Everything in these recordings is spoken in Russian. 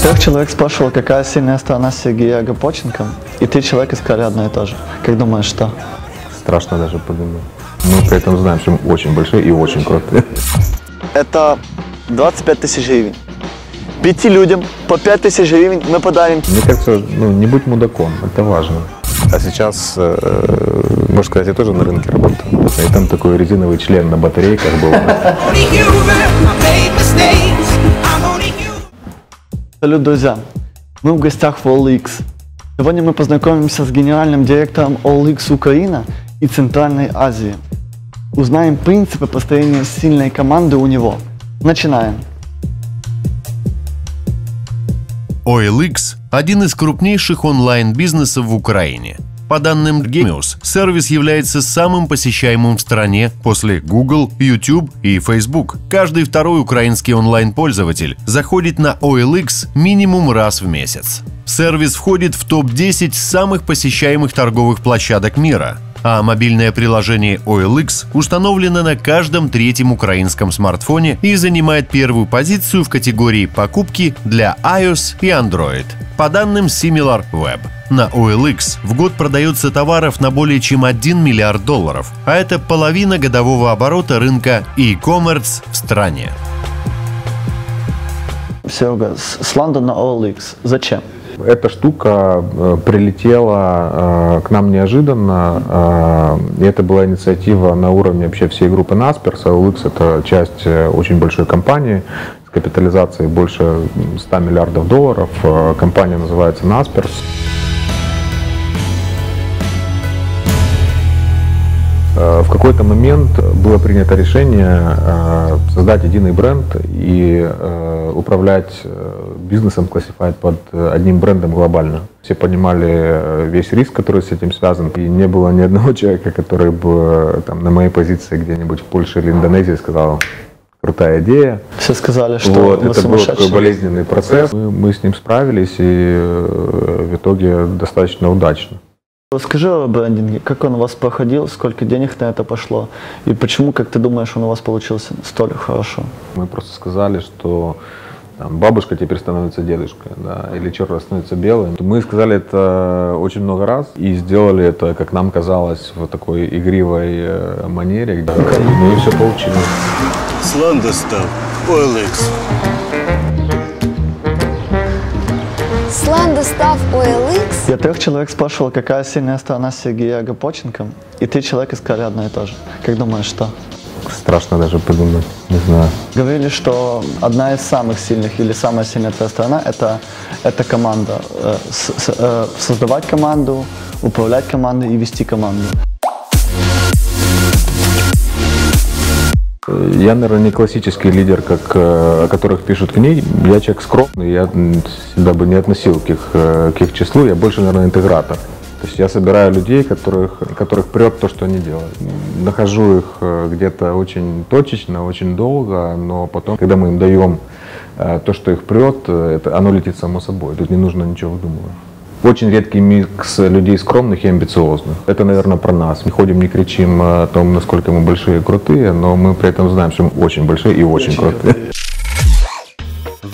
Трех человек спрашивал, какая сильная сторона Сергея Гапоченко, и 3 человека сказали одно и то же. Как думаешь, что? Страшно даже подумать. Мы при этом знаем, что мы очень большие и очень крутые. Это 25 тысяч гривен. 5 людям по 5 тысяч гривен мы подарим. Мне кажется, не будь мудаком, это важно. А сейчас, можно сказать, я тоже на рынке работаю. И там такой резиновый член на батарейках был. Салют, друзья! Мы в гостях в OLX. Сегодня мы познакомимся с генеральным директором OLX Украина и Центральной Азии. Узнаем принципы построения сильной команды у него. Начинаем. OLX – один из крупнейших онлайн-бизнесов в Украине. По данным Gemius, сервис является самым посещаемым в стране после Google, YouTube и Facebook. Каждый второй украинский онлайн-пользователь заходит на OLX минимум раз в месяц. Сервис входит в топ-10 самых посещаемых торговых площадок мира, а мобильное приложение OLX установлено на каждом 3-м украинском смартфоне и занимает первую позицию в категории покупки для iOS и Android. По данным SimilarWeb, на OLX в год продается товаров на более чем $1 миллиард, а это половина годового оборота рынка e-commerce в стране. Серега, с Лондона OLX. Зачем? Эта штука прилетела к нам неожиданно, и это была инициатива на уровне вообще всей группы Naspers. OLX — это часть очень большой компании с капитализацией больше $100 миллиардов. Компания называется Naspers. В какой-то момент было принято решение создать единый бренд и управлять бизнесом Classified под одним брендом глобально. Все понимали весь риск, который с этим связан, и не было ни одного человека, который бы там, на моей позиции где-нибудь в Польше или Индонезии сказал: крутая идея. Все сказали, что вот, вы это был сумасшедший. такой болезненный процесс. Мы с ним справились, и в итоге достаточно удачно. Расскажи о брендинге, как он у вас проходил, сколько денег на это пошло, и почему, как ты думаешь, он у вас получился столь хорошо? Мы просто сказали, что там, бабушка теперь становится дедушкой, да, или черт становится белым. Мы сказали это очень много раз и сделали это, как нам казалось, в такой игривой манере, ну и все получилось. Сландостав, OLX. Сландостав OLX. Я 3 человек спрашивал, какая сильная сторона Сергея Гапоченко, и 3 человека сказали одно и то же. Как думаешь, что? Страшно даже подумать, не знаю. Говорили, что одна из самых сильных или самая сильная твоя сторона – это команда. Создавать команду, управлять командой и вести команду. Я, наверное, не классический лидер, о которых пишут книги. Я человек скромный, я себя бы не относил к их числу. Я больше, наверное, интегратор. То есть я собираю людей, которых прет то, что они делают. Нахожу их где-то очень точечно, очень долго, но потом, когда мы им даем то, что их прет, оно летит само собой. Тут не нужно ничего выдумывать. Очень редкий микс людей скромных и амбициозных. Это, наверное, про нас. Не ходим, не кричим о том, насколько мы большие и крутые, но мы при этом знаем, что мы очень большие и очень крутые.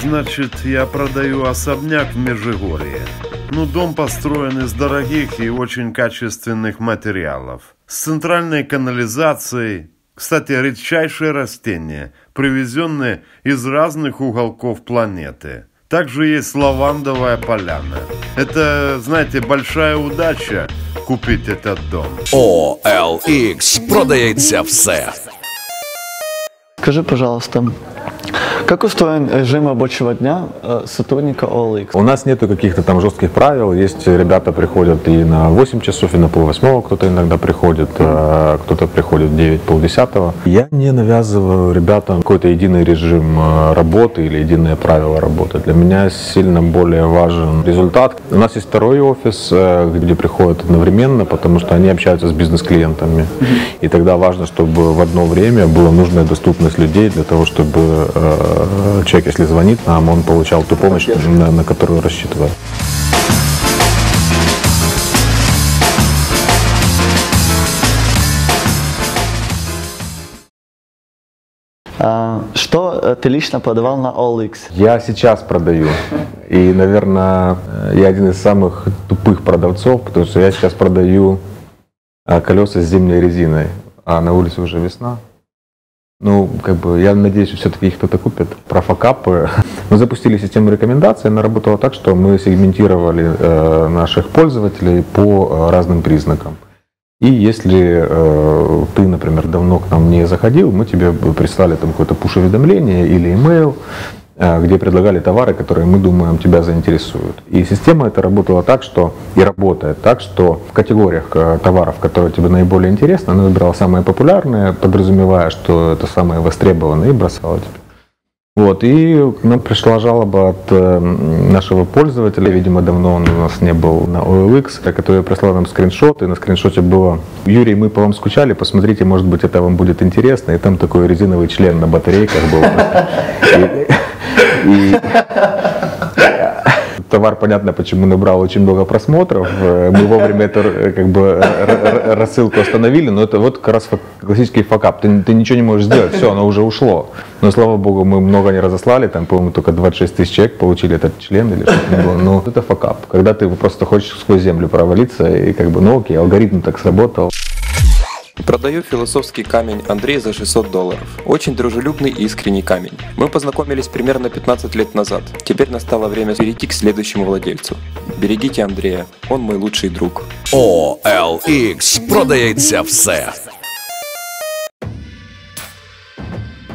Значит, я продаю особняк в Межигорье. Ну, дом построен из дорогих и очень качественных материалов. С центральной канализацией. Кстати, редчайшие растения, привезенные из разных уголков планеты. Также есть лавандовая поляна. Это, знаете, большая удача купить этот дом. OLX. Продається все. Скажи, пожалуйста, как устроен режим рабочего дня сотрудника OLX? У нас нету каких-то там жестких правил. Есть ребята приходят и на 8 часов, и на 7:30, кто-то иногда приходит, кто-то приходит в 9, 9:30. Я не навязываю ребятам какой-то единый режим работы или единые правила работы. Для меня сильно более важен результат. У нас есть второй офис, где приходят одновременно, потому что они общаются с бизнес-клиентами. И тогда важно, чтобы в одно время была нужная доступность людей для того, чтобы человек, если звонит нам, он получал ту помощь, на которую рассчитывает. Что ты лично продавал на OLX? Я сейчас продаю. И, наверное, я один из самых тупых продавцов, потому что я сейчас продаю колеса с зимней резиной, а на улице уже весна. Ну, как бы, я надеюсь, все-таки их кто-то купит. Про факапы. Мы запустили систему рекомендаций, она работала так, что мы сегментировали наших пользователей по разным признакам. И если ты, например, давно к нам не заходил, мы тебе прислали там какое-то пуш-уведомление или имейл, где предлагали товары, которые мы думаем тебя заинтересуют. И система эта работала так, что и работает так, что в категориях товаров, которые тебе наиболее интересны, она выбирала самые популярные, подразумевая, что это самые востребованные, и бросала тебе. Вот, и к нам пришла жалоба от нашего пользователя, видимо, давно он у нас не был на OLX, который прислал нам скриншот, и на скриншоте было: «Юрий, мы по вам скучали, посмотрите, может быть, это вам будет интересно». И там такой резиновый член на батарейках был. И товар, понятно, почему набрал очень много просмотров. Мы вовремя эту как бы рассылку остановили, но это вот как раз классический факап. Ты ничего не можешь сделать, все, оно уже ушло. Но, слава богу, мы много не разослали, там, по-моему, только 26 тысяч человек получили этот член или что-то было. Но это факап, когда ты просто хочешь сквозь землю провалиться, и как бы, ну окей, алгоритм так сработал. Продаю философский камень Андрей за $600. Очень дружелюбный и искренний камень. Мы познакомились примерно 15 лет назад. Теперь настало время перейти к следующему владельцу. Берегите Андрея, он мой лучший друг. OLX. Продається все.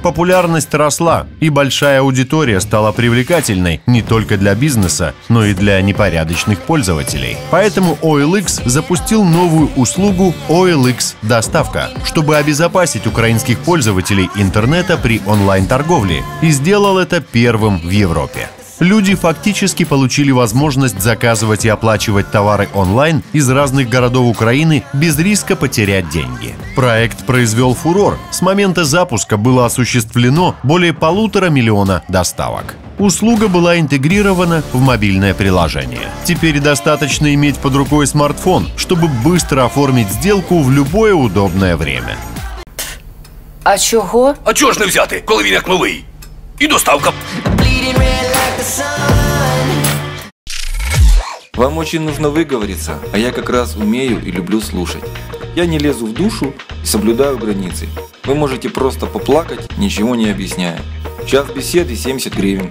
Популярность росла, и большая аудитория стала привлекательной не только для бизнеса, но и для непорядочных пользователей. Поэтому OLX запустил новую услугу OLX Доставка, чтобы обезопасить украинских пользователей интернета при онлайн-торговле, и сделал это первым в Европе. Люди фактически получили возможность заказывать и оплачивать товары онлайн из разных городов Украины без риска потерять деньги. Проект произвел фурор. С момента запуска было осуществлено более 1,5 миллиона доставок. Услуга была интегрирована в мобильное приложение. Теперь достаточно иметь под рукой смартфон, чтобы быстро оформить сделку в любое удобное время. А чого? А чого ж не взяти, коли він як новий? І доставка. Вам очень нужно выговориться, а я как раз умею и люблю слушать. Я не лезу в душу и соблюдаю границы. Вы можете просто поплакать, ничего не объясняя. Час беседы 70 гривен.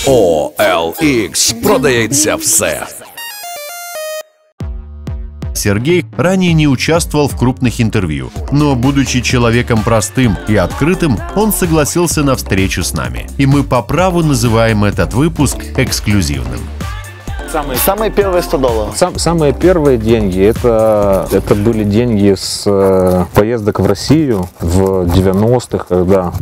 OLX. Продається все. Сергей ранее не участвовал в крупных интервью, но, будучи человеком простым и открытым, он согласился на встречу с нами. И мы по праву называем этот выпуск эксклюзивным. Самые первые $100. Самые первые деньги, это были деньги с поездок в Россию в 90-х, когда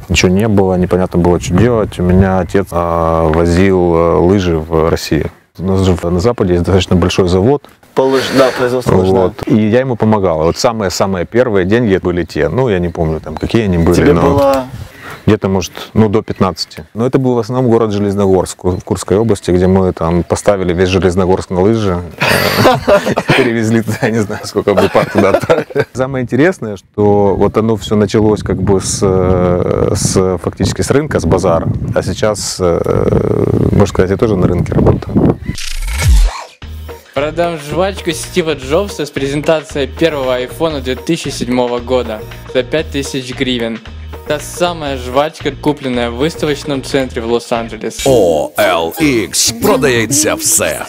ничего не было, непонятно было, что делать. У меня отец возил лыжи в Россию. У нас же на Западе есть достаточно большой завод. Да, производство лыжное. Вот. И я ему помогал. Вот самые первые деньги были те. Ну, я не помню, там, какие они были. Тебе было... Где-то, может, до 15. Но это был в основном город Железногорск в Курской области, где мы там поставили весь Железногорск на лыжи, перевезли туда, я не знаю, сколько бы пар туда отправили. Самое интересное, что вот оно все началось как бы фактически с рынка, с базара, а сейчас, можно сказать, я тоже на рынке работаю. Продам жвачку Стива Джобса с презентацией первого айфона 2007 года за 5000 гривен. Та самая жвачка, купленная в выставочном центре в Лос-Анджелесе. OLX. Продається все.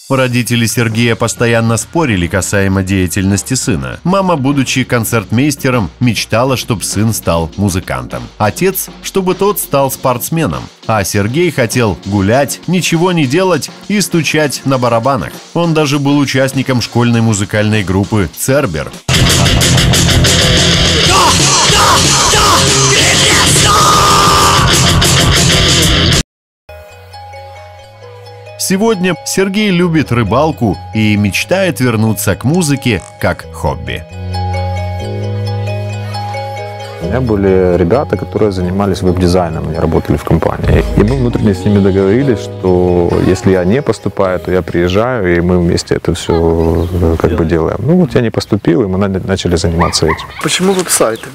Родители Сергея постоянно спорили касаемо деятельности сына. Мама, будучи концертмейстером, мечтала, чтобы сын стал музыкантом. Отец, чтобы тот стал спортсменом. А Сергей хотел гулять, ничего не делать и стучать на барабанах. Он даже был участником школьной музыкальной группы «Цербер». Сегодня Сергей любит рыбалку и мечтает вернуться к музыке как хобби. У меня были ребята, которые занимались веб-дизайном, они работали в компании. И мы внутренне с ними договорились, что если я не поступаю, то я приезжаю, и мы вместе это все как бы делаем. Ну вот я не поступил, и мы начали заниматься этим. Почему веб-сайты?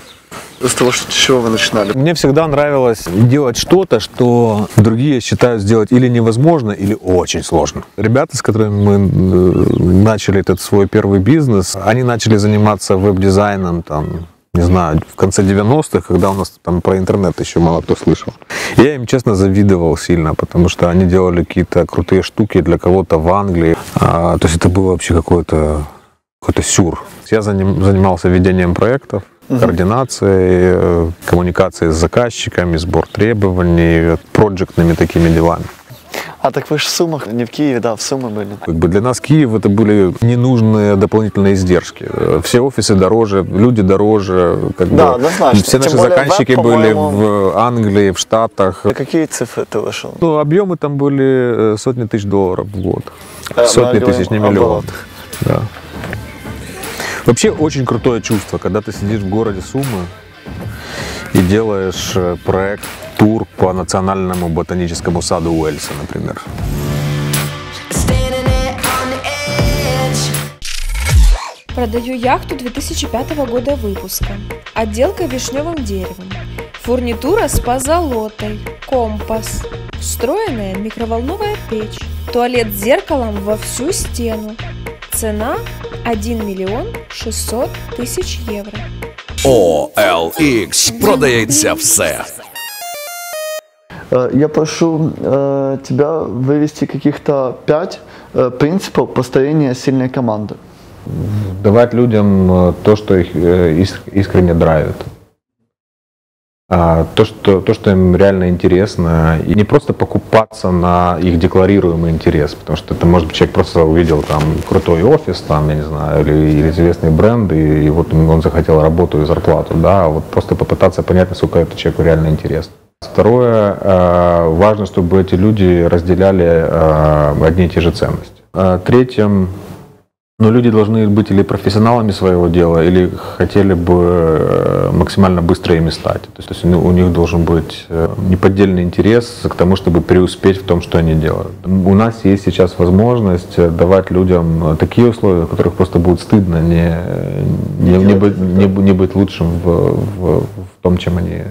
с того, с чего вы начинали? Мне всегда нравилось делать что-то, что другие считают сделать или невозможно, или очень сложно. Ребята, с которыми мы начали этот свой первый бизнес, они начали заниматься веб-дизайном, там, не знаю, в конце 90-х, когда у нас там про интернет еще мало кто слышал. Я им, честно, завидовал сильно, потому что они делали какие-то крутые штуки для кого-то в Англии. То есть это было вообще какой-то сюр. Я занимался ведением проектов, координацией, коммуникацией с заказчиками, сбор требований, проектными такими делами. А так вы же в Сумах, не в Киеве, да, в Сумах были. Как бы для нас Киев это были ненужные дополнительные издержки. Все офисы дороже, люди дороже. Как да, бы, однозначно. все наши заказчики были в Англии, в Штатах. А какие цифры ты вышел? Ну, объемы там были сотни тысяч долларов в год. Сотни тысяч, не миллионов. Да. Вообще очень крутое чувство, когда ты сидишь в городе Сумы и делаешь проект, тур по национальному ботаническому саду Уэльса, например. Продаю яхту 2005 года выпуска. Отделка вишневым деревом. Фурнитура с позолотой. Компас. Встроенная микроволновая печь. Туалет с зеркалом во всю стену. Цена 1 миллион 600 тысяч евро. OLX. Продається все. Я прошу тебя вывести каких-то 5 принципов построения сильной команды. Давать людям то, что их искренне драйвит. То, что им реально интересно. И не просто покупаться на их декларируемый интерес. Потому что это, может быть, человек просто увидел там крутой офис, там, я не знаю, или известный бренд, и вот он захотел работу и зарплату. Да, а вот просто попытаться понять, насколько это человеку реально интересно. Второе, важно, чтобы эти люди разделяли одни и те же ценности. Третье, люди должны быть или профессионалами своего дела, или хотели бы максимально быстро ими стать. То есть у них должен быть неподдельный интерес к тому, чтобы преуспеть в том, что они делают. У нас есть сейчас возможность давать людям такие условия, в которых просто будет стыдно не быть лучшим в том, чем они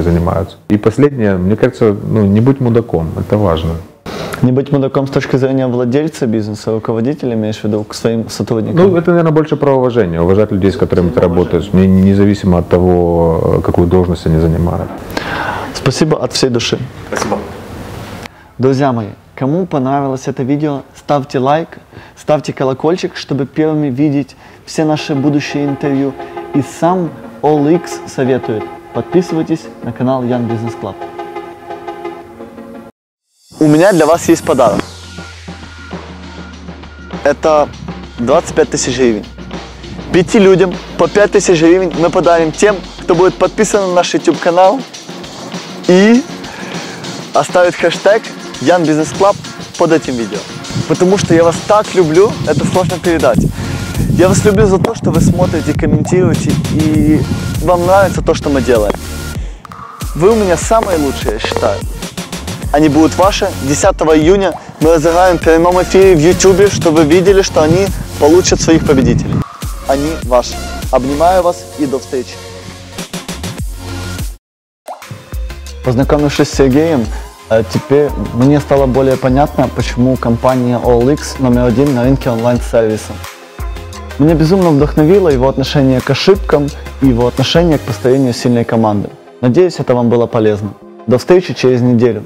занимаются. И последнее, мне кажется, не быть мудаком, это важно. Не быть мудаком с точки зрения владельца бизнеса, руководителя, имеешь в виду, к своим сотрудникам? Это, наверное, больше про уважение. Уважать людей, с которыми ты работаешь, независимо от того, какую должность они занимают. Спасибо от всей души. Спасибо. Друзья мои, кому понравилось это видео, ставьте лайк, ставьте колокольчик, чтобы первыми видеть все наши будущие интервью. И сам OLX советует. Подписывайтесь на канал Young Business Club. У меня для вас есть подарок. Это 25 тысяч гривен. 5 людям по 5 тысяч гривен мы подарим тем, кто будет подписан на наш YouTube канал и оставит хэштег Young Business Club под этим видео. Потому что я вас так люблю, это сложно передать. Я вас люблю за то, что вы смотрите, комментируете и вам нравится то, что мы делаем. Вы у меня самые лучшие, я считаю. Они будут ваши. 10 июня мы разыграем в прямом эфире в YouTube, чтобы вы видели, что они получат своих победителей. Они ваши. Обнимаю вас и до встречи. Познакомившись с Сергеем, теперь мне стало более понятно, почему компания OLX номер 1 на рынке онлайн-сервисов. Меня безумно вдохновило его отношение к ошибкам и его отношение к построению сильной команды. Надеюсь, это вам было полезно. До встречи через неделю.